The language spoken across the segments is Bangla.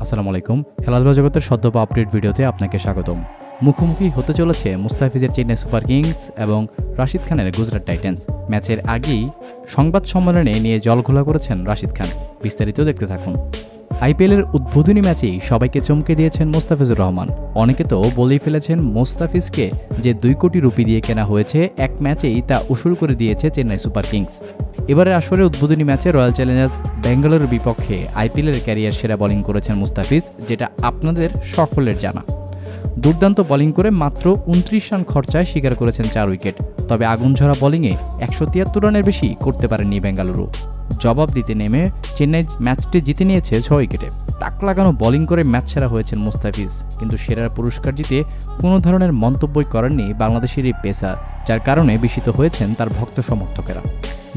আসসালামু আলাইকুম। খেলাধুলা জগতের সদ্য আপডেট ভিডিওতে আপনাকে স্বাগতম। মুখোমুখি হতে চলেছে মুস্তাফিজের চেন্নাই সুপার কিংস এবং রাশিদ খানের গুজরাট টাইটান্স। ম্যাচের আগেই সংবাদ সম্মেলনে নিয়ে জলঘোলা করেছেন রাশিদ খান। বিস্তারিত দেখতে থাকুন। আইপিএলের উদ্বোধনী ম্যাচেই সবাইকে চমকে দিয়েছেন মুস্তাফিজুর রহমান। অনেকে তো বলেই ফেলেছেন মুস্তাফিজকে যে 2 কোটি রুপি দিয়ে কেনা হয়েছে এক ম্যাচেই তা উসুল করে দিয়েছে চেন্নাই সুপার কিংস। এবারে আসরে উদ্বোধনী ম্যাচে রয়্যাল চ্যালেঞ্জার্স বেঙ্গালুরুর বিপক্ষে আইপিএলের ক্যারিয়ার সেরা বোলিং করেছেন মুস্তাফিজ, যেটা আপনাদের সকলের জানা। দুর্দান্ত বোলিং করে মাত্র 29 রান খরচায় শিকার করেছেন 4 উইকেট। তবে আগুনঝরা বোলিংয়ে 173 রানের বেশি করতে পারেননি বেঙ্গালুরু। জবাব দিতে নেমে চেন্নাই ম্যাচটি জিতে নিয়েছে 6 উইকেটে। তাক লাগানো বোলিং করে ম্যাচ সেরা হয়েছেন মুস্তাফিজ, কিন্তু সেরার পুরস্কার জিতে কোনো ধরনের মন্তব্যই করেননি বাংলাদেশের এই পেসার, যার কারণে বিস্মিত হয়েছেন তার ভক্ত সমর্থকেরা।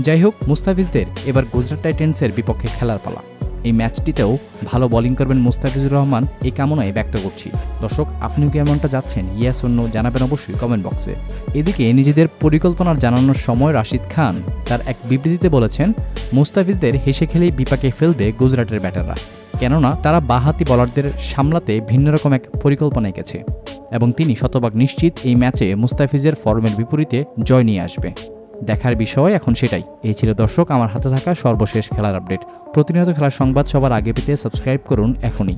যাই হোক, মুস্তাফিজদের এবার গুজরাট টাইটান্সের বিপক্ষে খেলার পালা। এই ম্যাচটিতেও ভালো বোলিং করবেন মুস্তাফিজুর রহমান, এই কামনায় ব্যক্ত করছি। দর্শক, আপনিও কি এমনটা যাচ্ছেন? ইয়েস অন্য জানাবেন অবশ্যই কমেন্ট বক্সে। এদিকে নিজেদের পরিকল্পনার জানানোর সময় রাশিদ খান তার এক বিবৃতিতে বলেছেন, মুস্তাফিজদের হেসে খেলেই বিপাকে ফেলবে গুজরাটের ব্যাটাররা, কেননা তারা বাঁহাতি বোলারদের সামলাতে ভিন্ন রকম এক পরিকল্পনা এঁকেছে এবং তিনি শতভাগ নিশ্চিত এই ম্যাচে মুস্তাফিজের ফর্মের বিপরীতে জয় নিয়ে আসবে। দেখার বিষয় এখন সেটাই। এই ছিল দর্শক আমার হাতে থাকা সর্বশেষ খেলার আপডেট। প্রতিনিয়ত খেলার সংবাদ সবার আগে পেতে সাবস্ক্রাইব করুন এখনই।